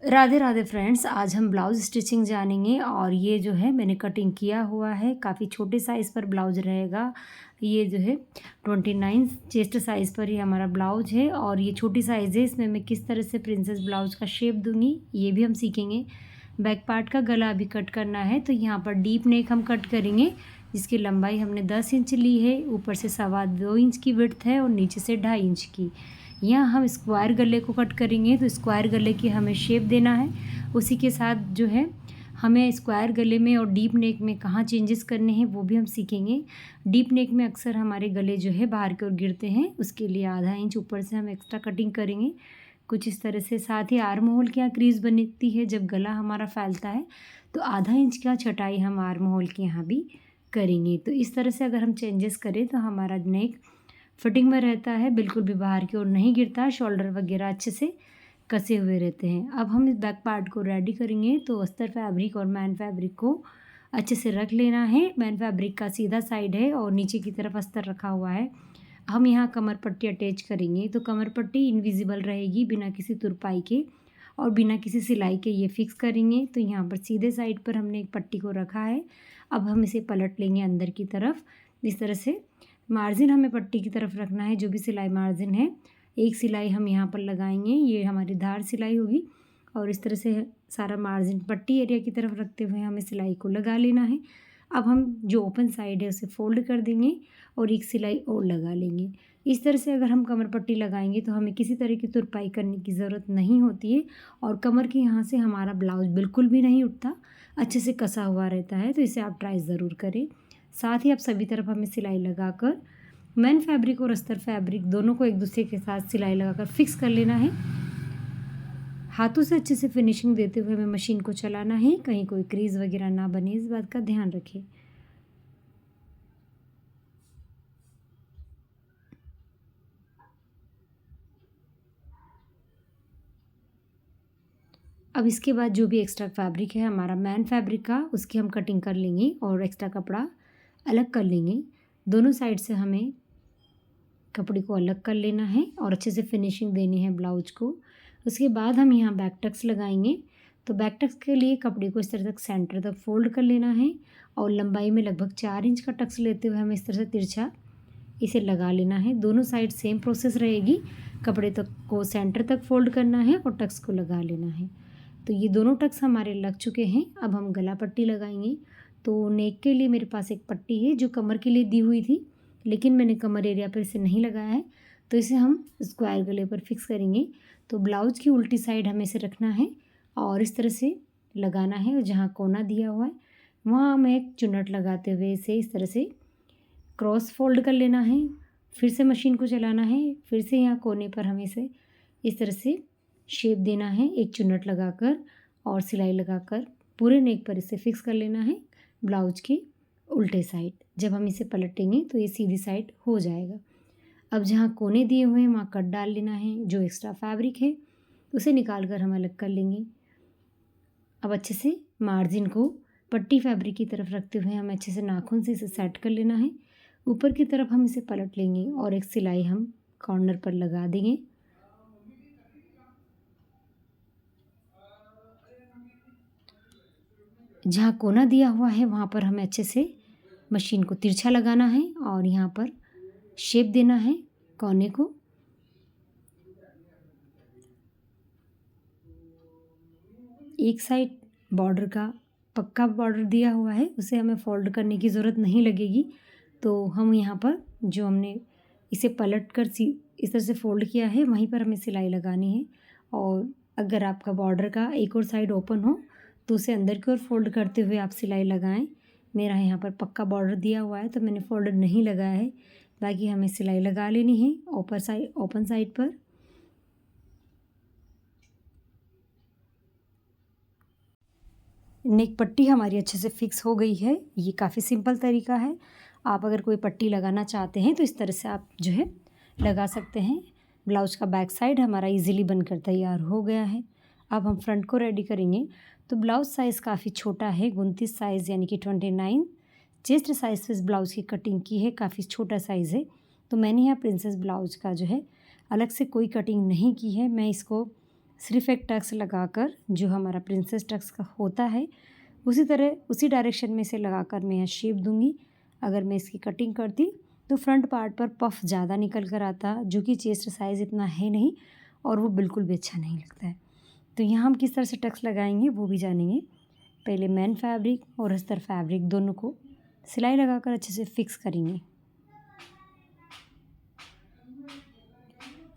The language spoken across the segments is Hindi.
राधे राधे फ्रेंड्स, आज हम ब्लाउज़ स्टिचिंग जानेंगे। और ये जो है मैंने कटिंग किया हुआ है, काफ़ी छोटे साइज़ पर ब्लाउज़ रहेगा। ये जो है 29 चेस्ट साइज़ पर ही हमारा ब्लाउज़ है और ये छोटी साइज़ है। इसमें मैं किस तरह से प्रिंसेस ब्लाउज़ का शेप दूँगी ये भी हम सीखेंगे। बैक पार्ट का गला अभी कट करना है, तो यहाँ पर डीप नेक हम कट करेंगे, जिसकी लंबाई हमने 10 इंच ली है। ऊपर से 2.25 इंच की विड्थ है और नीचे से 2.5 इंच की। यहाँ हम स्क्वायर गले को कट करेंगे, तो स्क्वायर गले की हमें शेप देना है। उसी के साथ जो है हमें स्क्वायर गले में और डीप नेक में कहाँ चेंजेस करने हैं वो भी हम सीखेंगे। डीप नेक में अक्सर हमारे गले जो है बाहर की ओर गिरते हैं, उसके लिए आधा इंच ऊपर से हम एक्स्ट्रा कटिंग करेंगे कुछ इस तरह से। साथ ही आर्म होल की यहाँ क्रीज बनती है जब गला हमारा फैलता है, तो आधा इंच का छटाई हम आर्म होल के यहाँ भी करेंगे। तो इस तरह से अगर हम चेंजेस करें तो हमारा नेक फिटिंग में रहता है, बिल्कुल भी बाहर की ओर नहीं गिरता। शोल्डर वगैरह अच्छे से कसे हुए रहते हैं। अब हम इस बैक पार्ट को रेडी करेंगे, तो अस्तर फैब्रिक और मैन फैब्रिक को अच्छे से रख लेना है। मैन फैब्रिक का सीधा साइड है और नीचे की तरफ अस्तर रखा हुआ है। हम यहाँ कमर पट्टी अटैच करेंगे, तो कमर पट्टी इनविजिबल रहेगी, बिना किसी तुरपाई के और बिना किसी सिलाई के ये फिक्स करेंगे। तो यहाँ पर सीधे साइड पर हमने एक पट्टी को रखा है। अब हम इसे पलट लेंगे अंदर की तरफ। इस तरह से मार्जिन हमें पट्टी की तरफ रखना है, जो भी सिलाई मार्जिन है। एक सिलाई हम यहाँ पर लगाएंगे, ये हमारी धार सिलाई होगी। और इस तरह से सारा मार्जिन पट्टी एरिया की तरफ रखते हुए हमें सिलाई को लगा लेना है। अब हम जो ओपन साइड है उसे फोल्ड कर देंगे और एक सिलाई और लगा लेंगे। इस तरह से अगर हम कमर पट्टी लगाएंगे तो हमें किसी तरह की तुरपाई करने की ज़रूरत नहीं होती है और कमर के यहाँ से हमारा ब्लाउज बिल्कुल भी नहीं उठता, अच्छे से कसा हुआ रहता है। तो इसे आप ट्राई ज़रूर करें। साथ ही आप सभी तरफ हमें सिलाई लगाकर मैन फैब्रिक और अस्तर फैब्रिक दोनों को एक दूसरे के साथ सिलाई लगाकर फिक्स कर लेना है। हाथों से अच्छे से फिनिशिंग देते हुए हमें मशीन को चलाना है, कहीं कोई क्रीज वगैरह ना बने, इस बात का ध्यान रखें। अब इसके बाद जो भी एक्स्ट्रा फैब्रिक है हमारा मैन फैब्रिक का, उसकी हम कटिंग कर लेंगे और एक्स्ट्रा कपड़ा अलग कर लेंगे। दोनों साइड से हमें कपड़े को अलग कर लेना है और अच्छे से फिनिशिंग देनी है ब्लाउज को। उसके बाद हम यहाँ बैक टक्स लगाएंगे। तो बैक टक्स के लिए कपड़े को इस तरह तक सेंटर तक फोल्ड कर लेना है और लंबाई में लगभग 4 इंच का टक्स लेते हुए हमें इस तरह से तिरछा इसे लगा लेना है। दोनों साइड सेम प्रोसेस रहेगी, कपड़े तक को सेंटर तक फोल्ड करना है और टक्स को लगा लेना है। तो ये दोनों टक्स हमारे लग चुके हैं। अब हम गला पट्टी लगाएंगे। तो नेक के लिए मेरे पास एक पट्टी है जो कमर के लिए दी हुई थी, लेकिन मैंने कमर एरिया पर इसे नहीं लगाया है, तो इसे हम स्क्वायर गले पर फिक्स करेंगे। तो ब्लाउज की उल्टी साइड हमें इसे रखना है और इस तरह से लगाना है। और जहाँ कोना दिया हुआ है वहाँ हमें एक चुन्नट लगाते हुए इसे इस तरह से क्रॉस फोल्ड कर लेना है। फिर से मशीन को चलाना है, फिर से यहाँ कोने पर हमें इसे इस तरह से शेप देना है, एक चुन्नट लगाकर और सिलाई लगाकर पूरे नेक पर इसे फिक्स कर लेना है ब्लाउज की उल्टे साइड। जब हम इसे पलटेंगे तो ये सीधी साइड हो जाएगा। अब जहाँ कोने दिए हुए हैं वहाँ कट डाल लेना है। जो एक्स्ट्रा फैब्रिक है उसे निकाल कर हम अलग कर लेंगे। अब अच्छे से मार्जिन को पट्टी फैब्रिक की तरफ रखते हुए हमें अच्छे से नाखून से इसे सेट कर लेना है। ऊपर की तरफ हम इसे पलट लेंगे और एक सिलाई हम कॉर्नर पर लगा देंगे। जहाँ कोना दिया हुआ है वहाँ पर हमें अच्छे से मशीन को तिरछा लगाना है और यहाँ पर शेप देना है कोने को। एक साइड बॉर्डर का पक्का बॉर्डर दिया हुआ है, उसे हमें फोल्ड करने की ज़रूरत नहीं लगेगी। तो हम यहाँ पर जो हमने इसे पलट कर इस तरह से फोल्ड किया है वहीं पर हमें सिलाई लगानी है। और अगर आपका बॉर्डर का एक और साइड ओपन हो तो उसे अंदर की ओर फोल्ड करते हुए आप सिलाई लगाएं। मेरा यहाँ पर पक्का बॉर्डर दिया हुआ है तो मैंने फोल्डर नहीं लगाया है, बाकी हमें सिलाई लगा लेनी है ओपन साइड पर। नेक पट्टी हमारी अच्छे से फिक्स हो गई है। ये काफ़ी सिंपल तरीका है। आप अगर कोई पट्टी लगाना चाहते हैं तो इस तरह से आप जो है लगा सकते हैं। ब्लाउज का बैक साइड हमारा इजीली बनकर तैयार हो गया है। अब हम फ्रंट को रेडी करेंगे। तो ब्लाउज साइज़ काफ़ी छोटा है, 29 साइज़ यानी कि 29 चेस्ट साइज़ से इस ब्लाउज़ की कटिंग की है, काफ़ी छोटा साइज़ है। तो मैंने यहाँ प्रिंसेस ब्लाउज का जो है अलग से कोई कटिंग नहीं की है। मैं इसको सिर्फ एक टक्स लगाकर जो हमारा प्रिंसेस टक्स का होता है उसी तरह उसी डायरेक्शन में से लगाकर मैं यहाँ शेप दूंगी। अगर मैं इसकी कटिंग करती तो फ्रंट पार्ट पर पफ ज़्यादा निकल कर आता, जो कि चेस्ट साइज़ इतना है नहीं और वो बिल्कुल भी अच्छा नहीं लगता है। तो यहाँ हम किस तरह से टक्स लगाएंगे वो भी जानेंगे। पहले मैन फैब्रिक और अस्तर फैब्रिक दोनों को सिलाई लगाकर अच्छे से फिक्स करेंगे।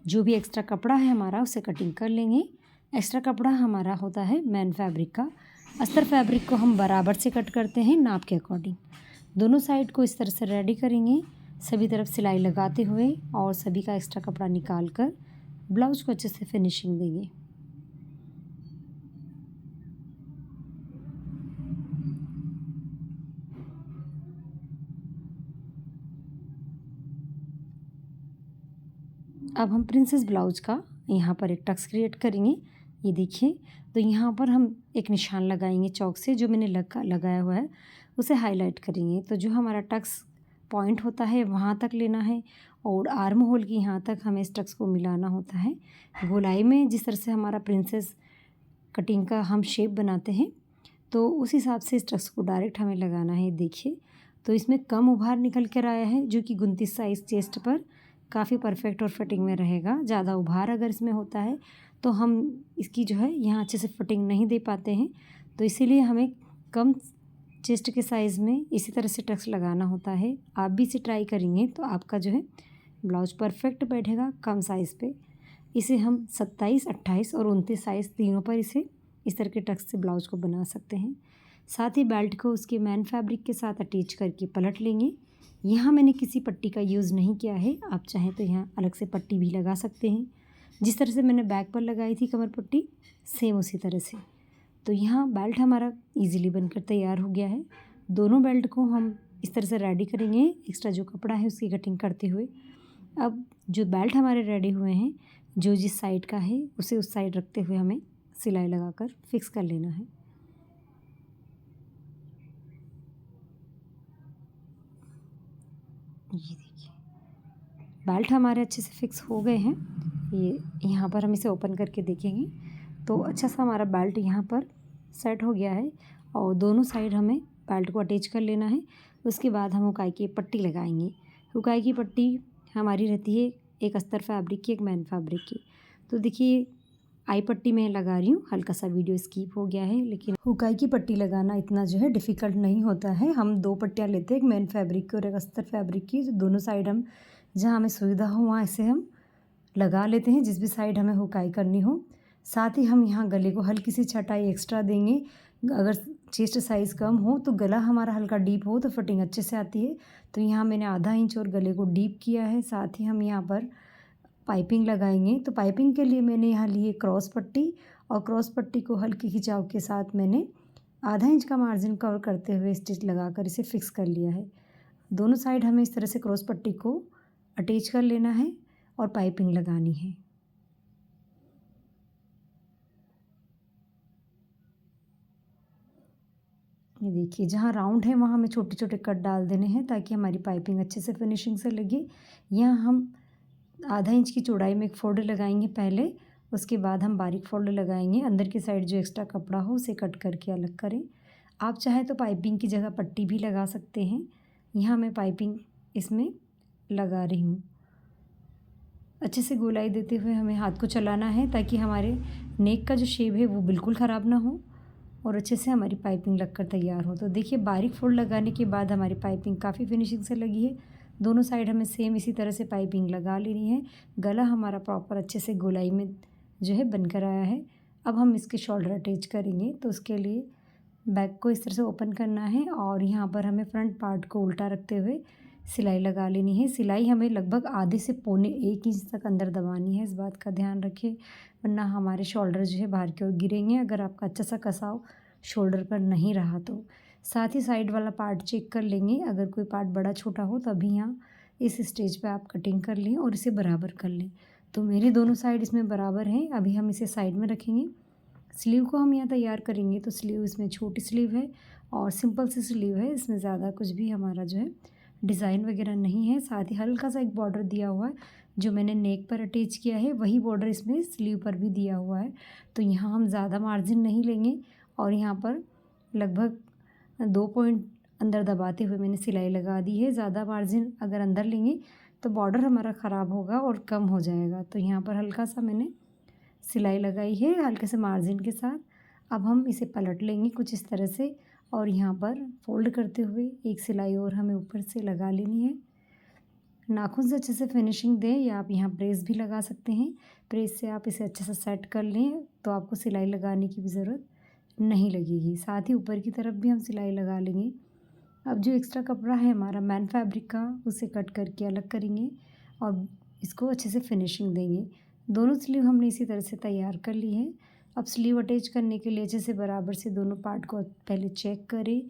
जो भी एक्स्ट्रा कपड़ा है हमारा उसे कटिंग कर लेंगे। एक्स्ट्रा कपड़ा हमारा होता है मैन फैब्रिक का। अस्तर फैब्रिक को हम बराबर से कट करते हैं नाप के अकॉर्डिंग। दोनों साइड को इस तरह से रेडी करेंगे, सभी तरफ सिलाई लगाते हुए और सभी का एक्स्ट्रा कपड़ा निकाल कर ब्लाउज को अच्छे से फिनिशिंग देंगे। अब हम प्रिंसेस ब्लाउज का यहाँ पर एक टक्स क्रिएट करेंगे। ये देखिए, तो यहाँ पर हम एक निशान लगाएंगे चौक से, जो मैंने लगाया हुआ है उसे हाईलाइट करेंगे। तो जो हमारा टक्स पॉइंट होता है वहाँ तक लेना है और आर्म होल की यहाँ तक हमें इस टक्स को मिलाना होता है। गोलाई में जिस तरह से हमारा प्रिंसेस कटिंग का हम शेप बनाते हैं तो उस हिसाब से इस टक्स को डायरेक्ट हमें लगाना है। देखिए, तो इसमें कम उभार निकल कर आया है, जो कि 29 साइज़ चेस्ट पर काफ़ी परफेक्ट और फिटिंग में रहेगा। ज़्यादा उभार अगर इसमें होता है तो हम इसकी जो है यहाँ अच्छे से फिटिंग नहीं दे पाते हैं। तो इसीलिए हमें कम चेस्ट के साइज़ में इसी तरह से टक्स लगाना होता है। आप भी इसे ट्राई करेंगे तो आपका जो है ब्लाउज परफेक्ट बैठेगा कम साइज़ पे। इसे हम 27, 28 और 29 साइज़ तीनों पर इसे इस तरह के टक्स से ब्लाउज को बना सकते हैं। साथ ही बेल्ट को उसके मैन फैब्रिक के साथ अटैच करके पलट लेंगे। यहाँ मैंने किसी पट्टी का यूज़ नहीं किया है, आप चाहें तो यहाँ अलग से पट्टी भी लगा सकते हैं। जिस तरह से मैंने बैक पर लगाई थी कमर पट्टी, सेम उसी तरह से। तो यहाँ बेल्ट हमारा इजीली बनकर तैयार हो गया है। दोनों बेल्ट को हम इस तरह से रेडी करेंगे, एक्स्ट्रा जो कपड़ा है उसकी कटिंग करते हुए। अब जो बेल्ट हमारे रेडी हुए हैं, जो जिस साइड का है उसे उस साइड रखते हुए हमें सिलाई लगाकर फिक्स कर लेना है। ये देखिए, बेल्ट हमारे अच्छे से फिक्स हो गए हैं। ये यहाँ पर हम इसे ओपन करके देखेंगे तो अच्छा सा हमारा बेल्ट यहाँ पर सेट हो गया है और दोनों साइड हमें बेल्ट को अटैच कर लेना है। उसके बाद हम हुकाई की पट्टी लगाएंगे। हुकाई की पट्टी हमारी रहती है एक अस्तर फैब्रिक की, एक मैन फैब्रिक की। तो देखिए, आई पट्टी मैं लगा रही हूँ, हल्का सा वीडियो स्किप हो गया है, लेकिन हुकाई की पट्टी लगाना इतना जो है डिफ़िकल्ट नहीं होता है। हम 2 पट्टियाँ लेते हैं, एक मैन फैब्रिक की और एक अस्तर फैब्रिक की। तो दोनों साइड हम जहाँ हमें सुविधा हो वहाँ इसे हम लगा लेते हैं, जिस भी साइड हमें हुकाई करनी हो। साथ ही हम यहाँ गले को हल्की सी छटाई एक्स्ट्रा देंगे। अगर चेस्ट साइज़ कम हो तो गला हमारा हल्का डीप हो तो फिटिंग अच्छे से आती है। तो यहाँ मैंने आधा इंच और गले को डीप किया है। साथ ही हम यहाँ पर पाइपिंग लगाएंगे। तो पाइपिंग के लिए मैंने यहाँ लिए क्रॉस पट्टी और क्रॉस पट्टी को हल्के खिंचाव के साथ मैंने आधा इंच का मार्जिन कवर करते हुए स्टिच लगाकर इसे फिक्स कर लिया है। दोनों साइड हमें इस तरह से क्रॉस पट्टी को अटैच कर लेना है और पाइपिंग लगानी है। ये देखिए, जहाँ राउंड है वहाँ हमें छोटे छोटे कट डाल देने हैं ताकि हमारी पाइपिंग अच्छे से फिनिशिंग से लगे। यहाँ हम आधा इंच की चौड़ाई में एक फोल्ड लगाएंगे पहले, उसके बाद हम बारीक फोल्ड लगाएंगे। अंदर की साइड जो एक्स्ट्रा कपड़ा हो उसे कट करके अलग करें। आप चाहें तो पाइपिंग की जगह पट्टी भी लगा सकते हैं। यहाँ मैं पाइपिंग इसमें लगा रही हूँ। अच्छे से गोलाई देते हुए हमें हाथ को चलाना है ताकि हमारे नेक का जो शेप है वो बिल्कुल ख़राब ना हो और अच्छे से हमारी पाइपिंग लगकर तैयार हो। तो देखिए, बारीक फोल्ड लगाने के बाद हमारी पाइपिंग काफ़ी फिनिशिंग से लगी है। दोनों साइड हमें सेम इसी तरह से पाइपिंग लगा लेनी है। गला हमारा प्रॉपर अच्छे से गोलाई में जो है बनकर आया है। अब हम इसके शोल्डर अटैच करेंगे। तो उसके लिए बैक को इस तरह से ओपन करना है और यहाँ पर हमें फ्रंट पार्ट को उल्टा रखते हुए सिलाई लगा लेनी है। सिलाई हमें लगभग आधे से पौने 1 इंच तक अंदर दबानी है, इस बात का ध्यान रखें, वरना हमारे शोल्डर जो है बाहर की ओर गिरेंगे अगर आपका अच्छा सा कसाव शोल्डर पर नहीं रहा तो। साथ ही साइड वाला पार्ट चेक कर लेंगे, अगर कोई पार्ट बड़ा छोटा हो तो अभी यहाँ इस स्टेज पे आप कटिंग कर लें और इसे बराबर कर लें। तो मेरे दोनों साइड इसमें बराबर हैं। अभी हम इसे साइड में रखेंगे। स्लीव को हम यहाँ तैयार करेंगे। तो स्लीव इसमें छोटी स्लीव है और सिंपल सी स्लीव है, इसमें ज़्यादा कुछ भी हमारा जो है डिज़ाइन वगैरह नहीं है। साथ ही हल्का सा एक बॉर्डर दिया हुआ है जो मैंने नेक पर अटैच किया है वही बॉर्डर इसमें स्लीव पर भी दिया हुआ है। तो यहाँ हम ज़्यादा मार्जिन नहीं लेंगे और यहाँ पर लगभग 2 पॉइंट अंदर दबाते हुए मैंने सिलाई लगा दी है। ज़्यादा मार्जिन अगर अंदर लेंगे तो बॉर्डर हमारा ख़राब होगा और कम हो जाएगा। तो यहाँ पर हल्का सा मैंने सिलाई लगाई है हल्के से मार्जिन के साथ। अब हम इसे पलट लेंगे कुछ इस तरह से और यहाँ पर फोल्ड करते हुए एक सिलाई और हमें ऊपर से लगा लेनी है। नाखून से अच्छे से फिनिशिंग दें या आप यहाँ प्रेस भी लगा सकते हैं। प्रेस से आप इसे अच्छे से सेट कर लें तो आपको सिलाई लगाने की भी ज़रूरत नहीं लगेगी। साथ ही ऊपर की तरफ भी हम सिलाई लगा लेंगे। अब जो एक्स्ट्रा कपड़ा है हमारा मैन फैब्रिक का उसे कट करके अलग करेंगे और इसको अच्छे से फिनिशिंग देंगे। दोनों स्लीव हमने इसी तरह से तैयार कर ली है। अब स्लीव अटैच करने के लिए अच्छे से बराबर से दोनों पार्ट को पहले चेक करें।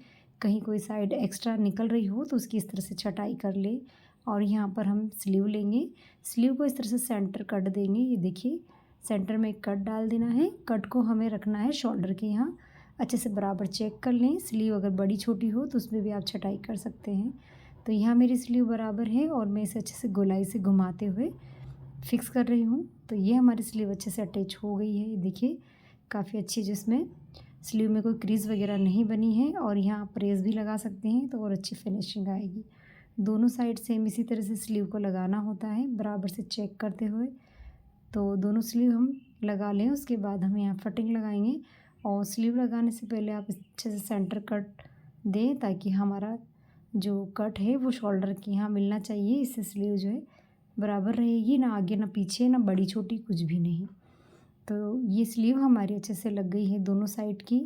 कहीं कोई साइड एक्स्ट्रा निकल रही हो तो उसकी इस तरह से छटाई कर ले और यहाँ पर हम स्लीव लेंगे। स्लीव को इस तरह से सेंटर कट देंगे। ये देखिए सेंटर में एक कट डाल देना है। कट को हमें रखना है शोल्डर के यहाँ। अच्छे से बराबर चेक कर लें। स्लीव अगर बड़ी छोटी हो तो उसमें भी आप छटाई कर सकते हैं। तो यहाँ मेरी स्लीव बराबर है और मैं इसे अच्छे से गोलाई से घुमाते हुए फिक्स कर रही हूँ। तो ये हमारी स्लीव अच्छे से अटैच हो गई है। ये देखिए काफ़ी अच्छी जिसमें स्लीव में कोई क्रीज वगैरह नहीं बनी है और यहाँ आप प्रेस भी लगा सकते हैं तो और अच्छी फिनिशिंग आएगी। दोनों साइड सेम इसी तरह से स्लीव को लगाना होता है बराबर से चेक करते हुए। तो दोनों स्लीव हम लगा लें। उसके बाद हम यहाँ फटिंग लगाएंगे और स्लीव लगाने से पहले आप अच्छे से सेंटर कट दें ताकि हमारा जो कट है वो शोल्डर के यहाँ मिलना चाहिए। इससे स्लीव जो है बराबर रहेगी, ना आगे ना पीछे ना बड़ी छोटी कुछ भी नहीं। तो ये स्लीव हमारी अच्छे से लग गई है दोनों साइड की।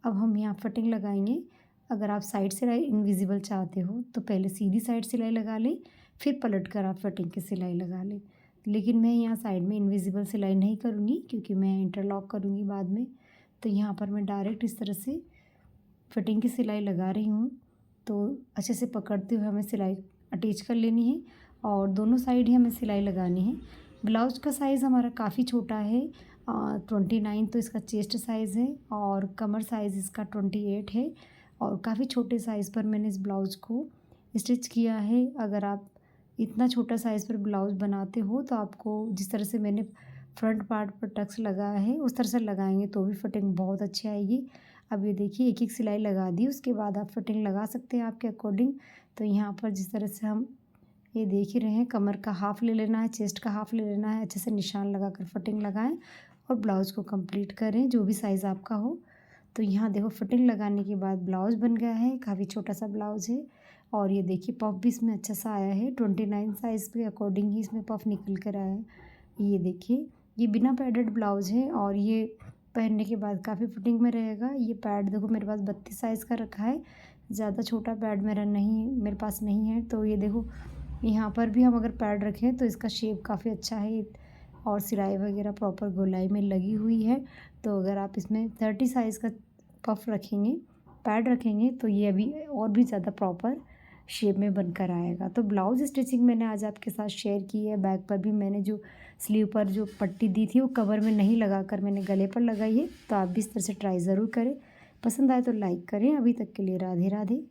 अब हम यहाँ फटिंग लगाएंगे। अगर आप साइड सिलाई इनविजिबल चाहते हो तो पहले सीधी साइड सिलाई लगा लें, फिर पलट कर आप फटिंग की सिलाई लगा लें। लेकिन मैं यहाँ साइड में इनविजिबल सिलाई नहीं करूँगी क्योंकि मैं इंटरलॉक करूँगी बाद में। तो यहाँ पर मैं डायरेक्ट इस तरह से फिटिंग की सिलाई लगा रही हूँ। तो अच्छे से पकड़ते हुए हमें सिलाई अटैच कर लेनी है और दोनों साइड ही हमें सिलाई लगानी है। ब्लाउज का साइज़ हमारा काफ़ी छोटा है, 29 तो इसका चेस्ट साइज़ है और कमर साइज़ इसका 28 है और काफ़ी छोटे साइज़ पर मैंने इस ब्लाउज़ को स्टिच किया है। अगर आप इतना छोटा साइज़ पर ब्लाउज़ बनाते हो तो आपको जिस तरह से मैंने फ्रंट पार्ट पर टक्स लगाया है उस तरह से लगाएंगे तो भी फिटिंग बहुत अच्छी आएगी। अब ये देखिए एक एक सिलाई लगा दी, उसके बाद आप फिटिंग लगा सकते हैं आपके अकॉर्डिंग। तो यहाँ पर जिस तरह से हम ये देख ही रहे हैं कमर का हाफ़ ले लेना है, चेस्ट का हाफ़ ले लेना है, अच्छे से निशान लगाकर फिटिंग लगाएं और ब्लाउज़ को कंप्लीट करें जो भी साइज़ आपका हो। तो यहाँ देखो फिटिंग लगाने के बाद ब्लाउज़ बन गया है। काफ़ी छोटा सा ब्लाउज़ है और ये देखिए पफ भी इसमें अच्छा सा आया है। 29 साइज़ के अकॉर्डिंग ही इसमें पफ निकल कर आया है। ये देखिए ये बिना पैडेड ब्लाउज़ है और ये पहनने के बाद काफ़ी फिटिंग में रहेगा। ये पैड देखो मेरे पास 32 साइज़ का रखा है, ज़्यादा छोटा पैड मेरे पास नहीं है। तो ये देखो यहाँ पर भी हम अगर पैड रखें तो इसका शेप काफ़ी अच्छा है और सिलाई वगैरह प्रॉपर गोलाई में लगी हुई है। तो अगर आप इसमें 30 साइज़ का पफ रखेंगे, पैड रखेंगे तो ये अभी और भी ज़्यादा प्रॉपर शेप में बनकर आएगा। तो ब्लाउज़ स्टिचिंग मैंने आज आपके साथ शेयर की है। बैक पर भी मैंने जो स्लीव पर जो पट्टी दी थी वो कवर में नहीं लगाकर मैंने गले पर लगाई है। तो आप भी इस तरह से ट्राई ज़रूर करें। पसंद आए तो लाइक करें। अभी तक के लिए राधे राधे।